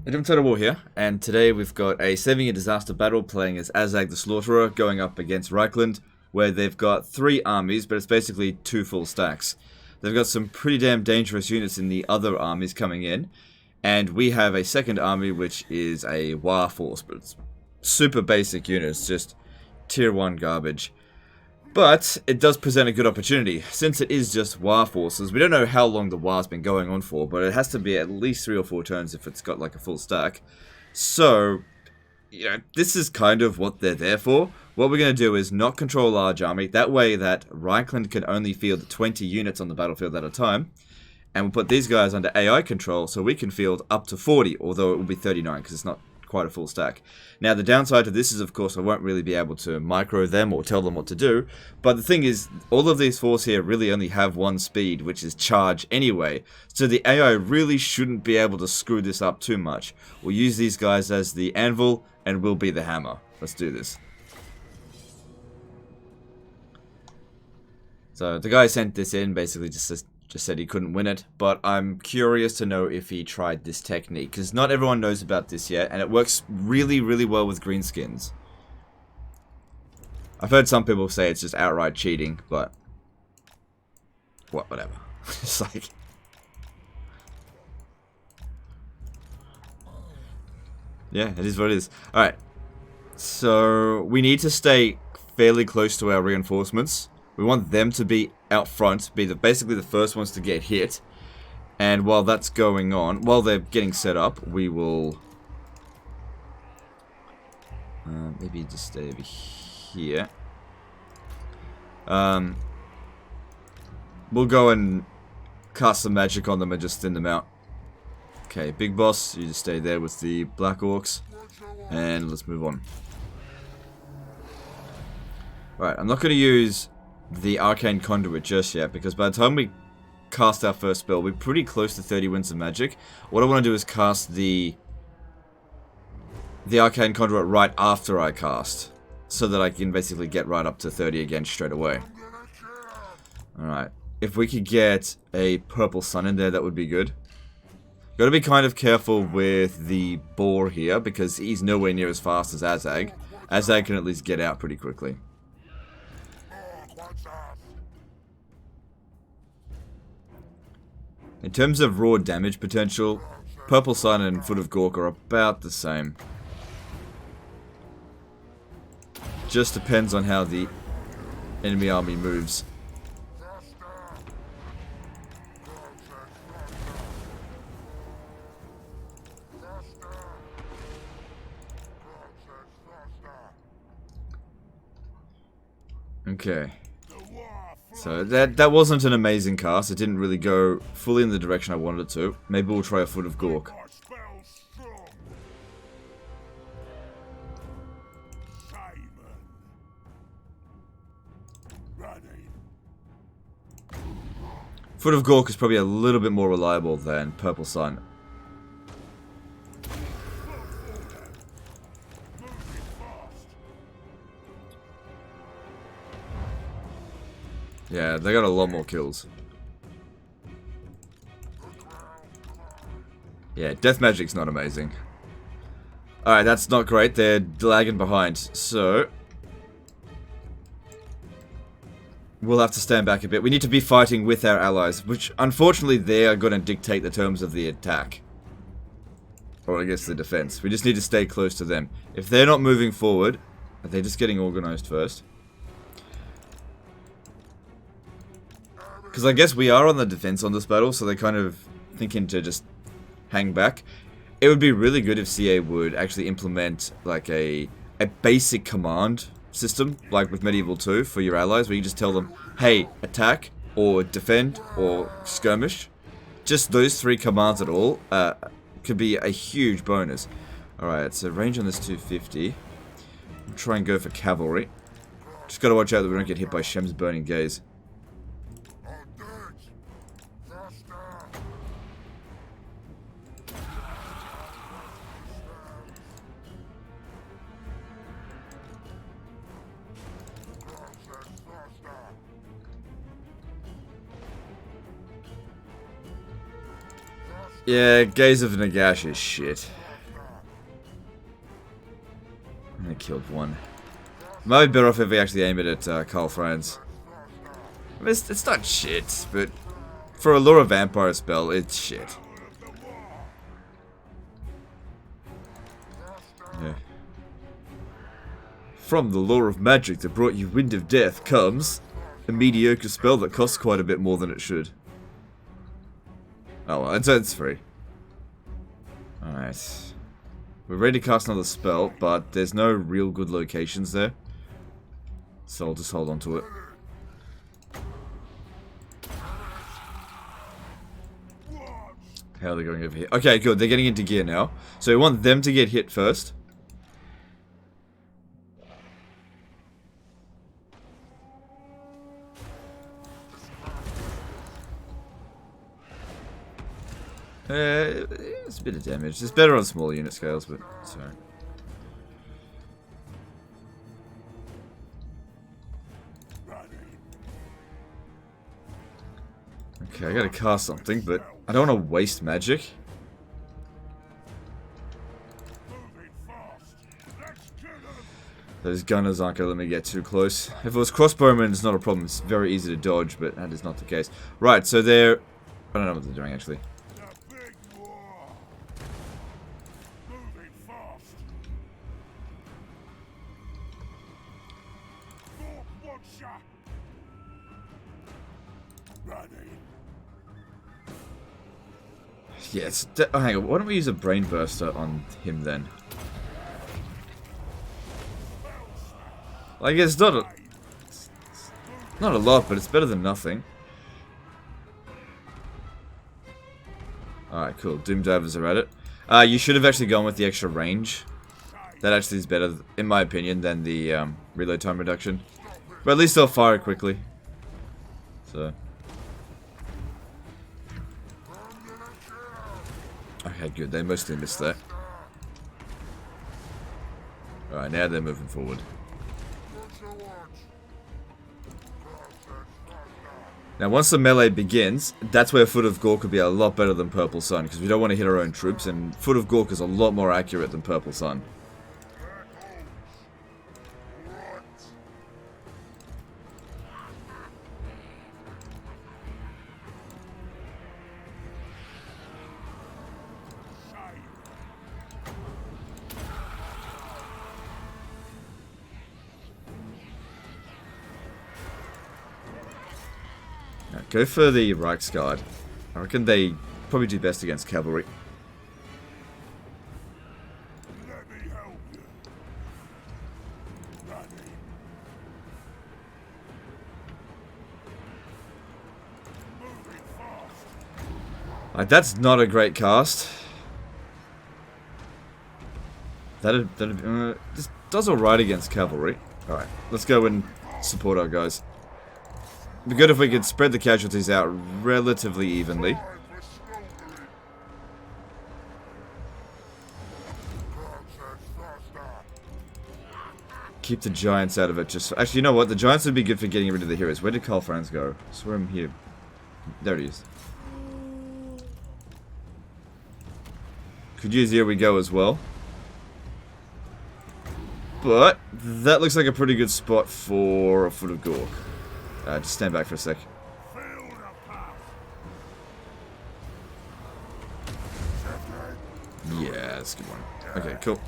Agent Total War here, and today we've got a 7-year disaster battle playing as Azag the Slaughterer going up against Reichland, where they've got 3 armies, but it's basically 2 full stacks. They've got some pretty damn dangerous units in the other armies coming in, and we have a second army which is a War Force, but it's super basic units, just tier 1 garbage. But it does present a good opportunity. Since it is just War Forces, we don't know how long the war's been going on for, but it has to be at least 3 or 4 turns if it's got like a full stack. So, this is kind of what they're there for. What we're going to do is not control a large army, that way that Reichland can only field 20 units on the battlefield at a time. And we'll put these guys under AI control so we can field up to 40, although it will be 39 because it's not quite a full stack. Now the downside to this is, of course, I won't really be able to micro them or tell them what to do, but the thing is, all of these forces here really only have one speed, which is charge anyway, so the AI really shouldn't be able to screw this up too much. We'll use these guys as the anvil and we'll be the hammer. Let's do this. So the guy sent this in, basically just said he couldn't win it, but I'm curious to know if he tried this technique, because not everyone knows about this yet, and it works really, really well with greenskins. I've heard some people say it's just outright cheating, but whatever. It's like, yeah, it is what it is. Alright, so we need to stay fairly close to our reinforcements. We want them to be out front, be basically the first ones to get hit. And while that's going on, while they're getting set up, we will maybe just stay over here. We'll go and cast some magic on them and just thin them out. Okay, big boss, you just stay there with the Black Orcs, and let's move on. Right, I'm not going to use the Arcane Conduit just yet, because by the time we cast our first spell, we're pretty close to 30 Winds of Magic. What I want to do is cast the Arcane Conduit right after I cast, so that I can basically get right up to 30 again straight away. Alright, if we could get a Purple Sun in there, that would be good. Got to be kind of careful with the Boar here, because he's nowhere near as fast as Azag. Azag can at least get out pretty quickly. In terms of raw damage potential, Purple Sun and Foot of Gork are about the same. Just depends on how the enemy army moves. Okay. So that wasn't an amazing cast. It didn't really go fully in the direction I wanted it to. Maybe we'll try a Foot of Gork. Foot of Gork is probably a little bit more reliable than Purple Sun. Yeah, they got a lot more kills. Yeah, death magic's not amazing. Alright, that's not great. They're lagging behind. So we'll have to stand back a bit. We need to be fighting with our allies, which unfortunately they are going to dictate the terms of the attack. Or I guess the defense. We just need to stay close to them. If they're not moving forward, are they just getting organized first? Because I guess we are on the defense on this battle, so they're kind of thinking to just hang back. It would be really good if CA would actually implement like a basic command system, like with Medieval 2 for your allies, where you just tell them, hey, attack, or defend, or skirmish. Just those 3 commands at all could be a huge bonus. Alright, so range on this 250. I'll try and go for cavalry. Just gotta watch out that we don't get hit by Shem's Burning Gaze. Yeah, Gaze of Nagash is shit. I killed one. Might be better off if we actually aim it at Carl Franz. I mean, it's not shit, but for a Laura Vampire spell, it's shit. Yeah. From the lore of magic that brought you Wind of Death comes a mediocre spell that costs quite a bit more than it should. Oh well, it's free. Alright. We're ready to cast another spell, but there's no real good locations there. So I'll just hold on to it. How are they going over here? Okay, good. They're getting into gear now. So we want them to get hit first. It's a bit of damage. It's better on smaller unit scales, but sorry. Okay, I gotta cast something, but I don't want to waste magic. Those gunners aren't gonna let me get too close. If it was crossbowmen, it's not a problem. It's very easy to dodge, but that is not the case. Right, so they're... I don't know what they're doing, actually. Yeah, it's... Oh, hang on. Why don't we use a brain burster on him then? Like, it's not a... Not a lot, but it's better than nothing. Alright, cool. Doom Divers are at it. You should have actually gone with the extra range. That actually is better, in my opinion, than the reload time reduction. But at least they'll fire quickly. So... Okay, good. They mostly missed that. Alright, now they're moving forward. Now, once the melee begins, that's where Foot of Gork could be a lot better than Purple Sun, because we don't want to hit our own troops, and Foot of Gork is a lot more accurate than Purple Sun. Go for the Reichsguard. I reckon they probably do best against cavalry. Like, that's not a great cast. That just does alright against cavalry. Alright, let's go and support our guys. It'd be good if we could spread the casualties out relatively evenly. Keep the giants out of it. Just actually, you know what? The giants would be good for getting rid of the heroes. Where did Carl Franz go? I swear I'm here. There he is. Could use Here We Go as well. But that looks like a pretty good spot for a Foot of Gork. Just stand back for a sec. Yeah, that's a good one. Okay, cool.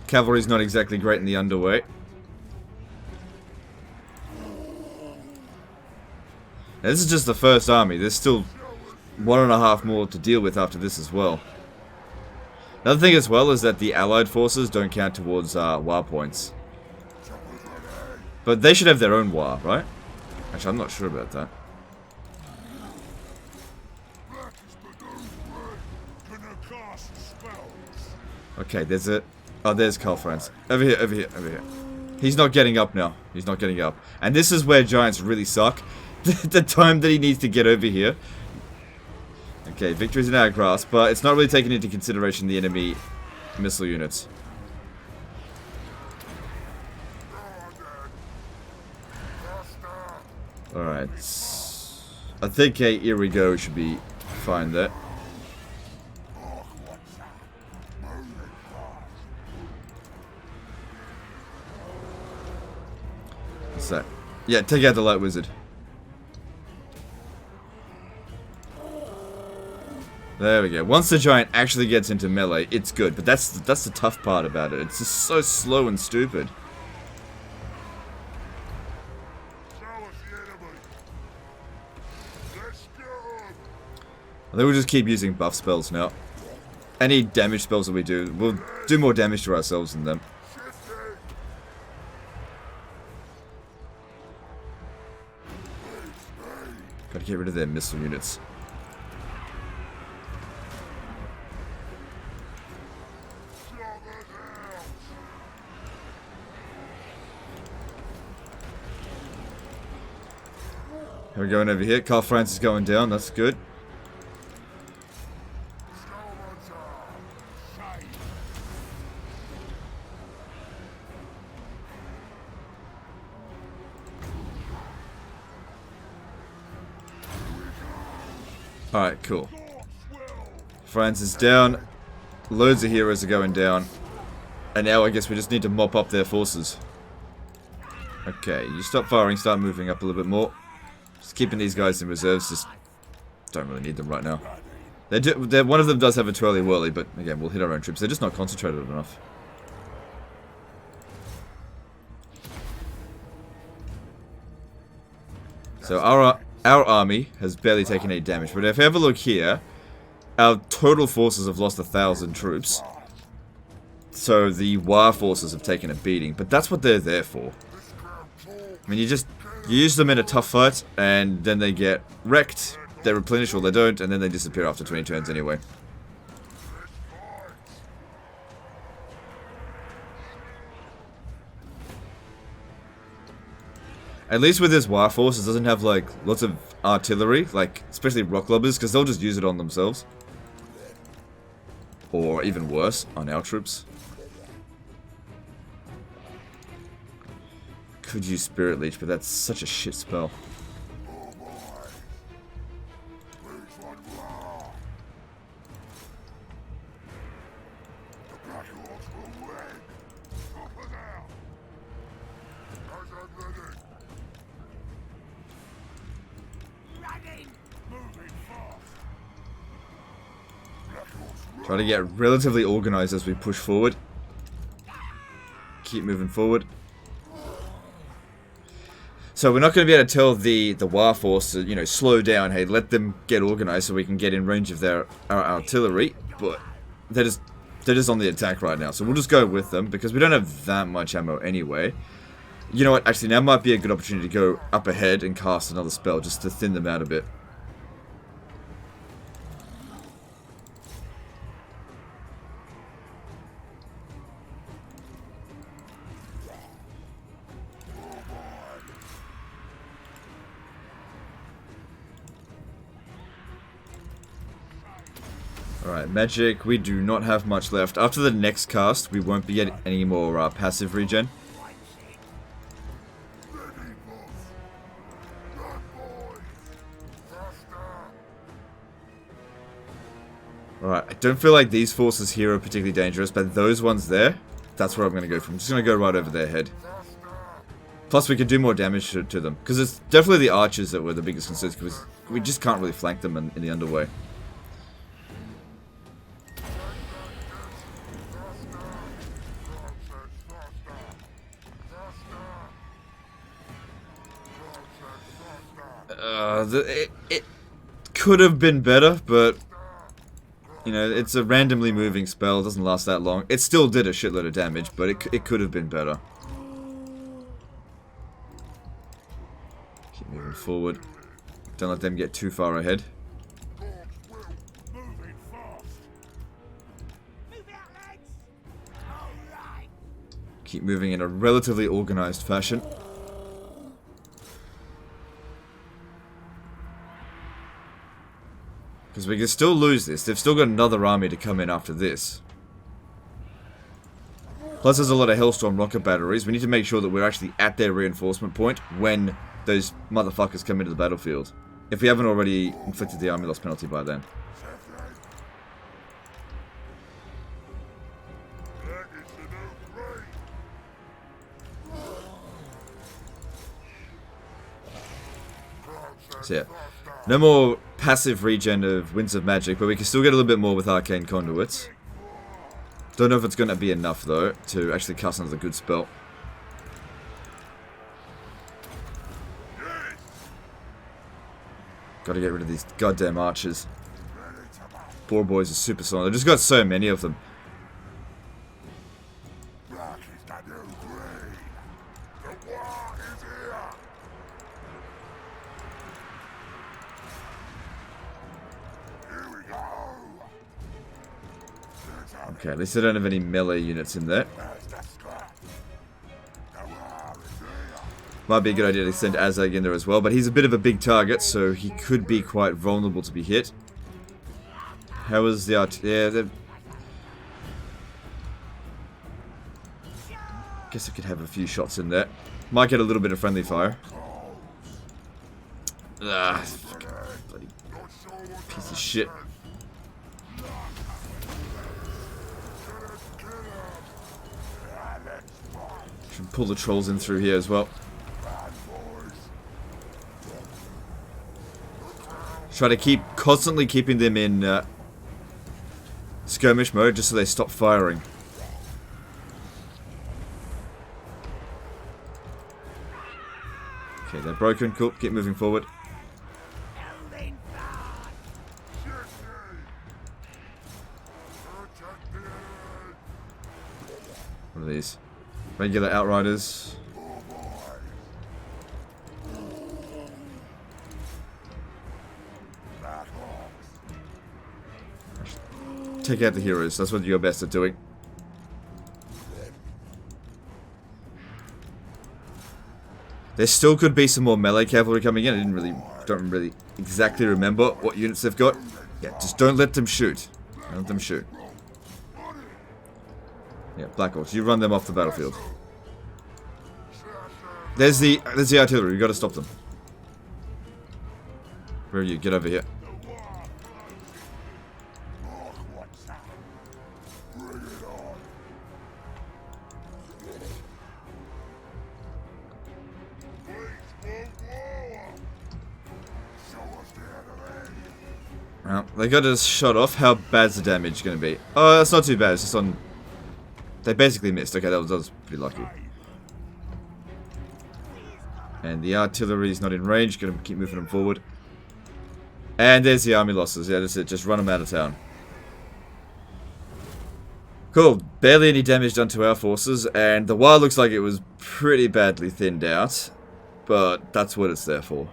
Cavalry's not exactly great in the underweight. Now, this is just the first army. There's still 1.5 more to deal with after this as well. Another thing as well is that the allied forces don't count towards war points. But they should have their own war, right? Actually, I'm not sure about that. Okay, there's it. Oh, there's Carl Franz. Over here, over here, over here. He's not getting up now. He's not getting up. And this is where giants really suck. the time that he needs to get over here. Okay, victory's in our grasp, but it's not really taking into consideration the enemy missile units. Alright. I think here we go should be fine there. What's that? Yeah, take out the light wizard. There we go. Once the giant actually gets into melee, it's good. But that's the tough part about it. It's just so slow and stupid. I think we'll just keep using buff spells now. Any damage spells that we do, we'll do more damage to ourselves than them. Gotta get rid of their missile units. We're going over here. Carl Francis is going down. That's good. Alright, cool. Francis down. Loads of heroes are going down. And now I guess we just need to mop up their forces. Okay, you stop firing, start moving up a little bit more. Just keeping these guys in reserves, just don't really need them right now. One of them does have a twirly whirly, but again, we'll hit our own troops. They're just not concentrated enough. So our army has barely taken any damage, but if you have a look here, our total forces have lost 1,000 troops. So the War forces have taken a beating, but that's what they're there for. I mean, you use them in a tough fight, and then they get wrecked, they replenish or they don't, and then they disappear after 20 turns anyway. At least with this War force, it doesn't have, like, lots of artillery, like, especially rock lobbers, because they'll just use it on themselves. Or, even worse, on our troops. Could use Spirit Leech, but that's such a shit spell. Try to get relatively organized as we push forward. Keep moving forward. So we're not going to be able to tell the War force to, you know, slow down. Hey, let them get organized so we can get in range of our artillery. But they're just on the attack right now. So we'll just go with them because we don't have that much ammo anyway. You know what? Actually, now might be a good opportunity to go up ahead and cast another spell just to thin them out a bit. Alright, magic, we do not have much left. After the next cast, we won't be getting any more passive regen. Alright, I don't feel like these forces here are particularly dangerous, but those ones there, that's where I'm going to go from. I'm just going to go right over their head. Plus, we can do more damage to them. Because it's definitely the archers that were the biggest concerns, because we just can't really flank them in the underway. It could have been better, but you know, it's a randomly moving spell. It doesn't last that long. It still did a shitload of damage, but it could have been better. Keep moving forward. Don't let them get too far ahead. Keep moving in a relatively organized fashion. Because we can still lose this. They've still got another army to come in after this. Plus there's a lot of Hellstorm rocket batteries. We need to make sure that we're actually at their reinforcement point when those motherfuckers come into the battlefield. If we haven't already inflicted the army loss penalty by then. So yeah, no more passive regen of Winds of Magic, but we can still get a little bit more with Arcane Conduits. Don't know if it's going to be enough, though, to actually cast another good spell. Gotta get rid of these goddamn archers. Poor boys are super solid. They've just got so many of them. Okay, at least I don't have any melee units in there. Might be a good idea to send Azag in there as well, but he's a bit of a big target, so he could be quite vulnerable to be hit. How is the art? Yeah, guess I could have a few shots in there. Might get a little bit of friendly fire. Ah, fucking bloody piece of shit. Should pull the trolls in through here as well. Try to constantly keeping them in skirmish mode just so they stop firing. Okay, they're broken. Cool. Keep moving forward. What are these? Regular Outriders. Take out the heroes. That's what you're best at doing. There still could be some more melee cavalry coming in. Don't really exactly remember what units they've got. Yeah, just don't let them shoot. Don't let them shoot. Yeah, Black Orcs, you run them off the battlefield. There's the artillery. You got to stop them. Where are you? Get over here. Well, they got us shot off. How bad's the damage going to be? Oh, that's not too bad. It's just on... They basically missed. Okay, that was pretty lucky. And the artillery's not in range. Gonna keep moving them forward. And there's the army losses. Yeah, that's it. Just run them out of town. Cool. Barely any damage done to our forces. And the wild looks like it was pretty badly thinned out. But that's what it's there for.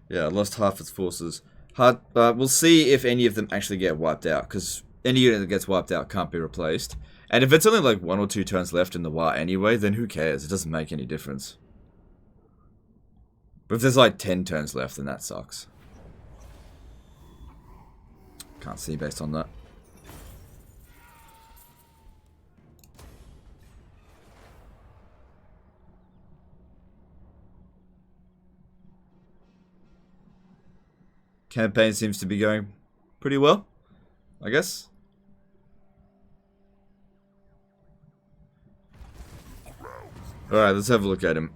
Yeah, lost half its forces. We'll see if any of them actually get wiped out, because any unit that gets wiped out can't be replaced. And if it's only like 1 or 2 turns left in the war anyway, then who cares? It doesn't make any difference. But if there's like 10 turns left, then that sucks. Can't see based on that. Campaign seems to be going pretty well, I guess. Alright, let's have a look at him.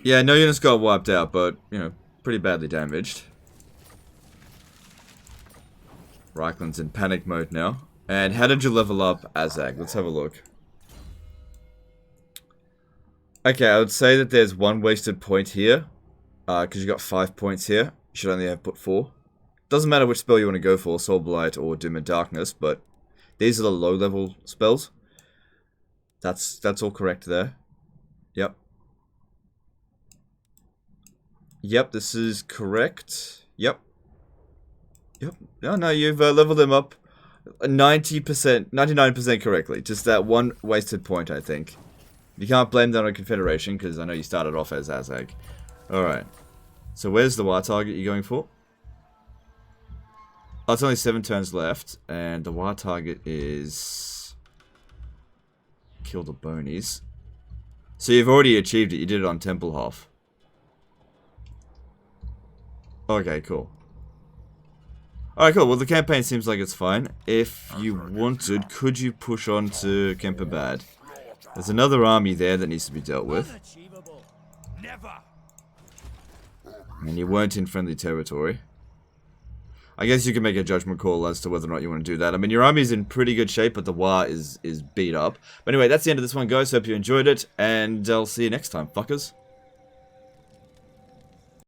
Yeah, no units got wiped out, but, you know, pretty badly damaged. Reikland's in panic mode now. And how did you level up Azag? Let's have a look. Okay, I would say that there's 1 wasted point here. Because you got 5 points here. You should only have put 4. Doesn't matter which spell you want to go for, Soul Blight or Dim and Darkness, but these are the low level spells. That's all correct there. Yep. Yep, this is correct. Yep. Yep. No, you've leveled them up. 90%, 99% correctly. Just that one wasted point, I think. You can't blame that on Confederation, because I know you started off as Azag. Alright. So where's the war target you're going for? Oh, it's only 7 turns left, and the war target is... kill the bonies. So you've already achieved it, you did it on Templehof. Okay, cool. Alright, cool. Well, the campaign seems like it's fine. If you wanted, could you push on to Kemperbad? There's another army there that needs to be dealt with. And you weren't in friendly territory. I guess you can make a judgment call as to whether or not you want to do that. I mean, your army is in pretty good shape, but the war is beat up. But anyway, that's the end of this one, guys. Hope you enjoyed it, and I'll see you next time, fuckers.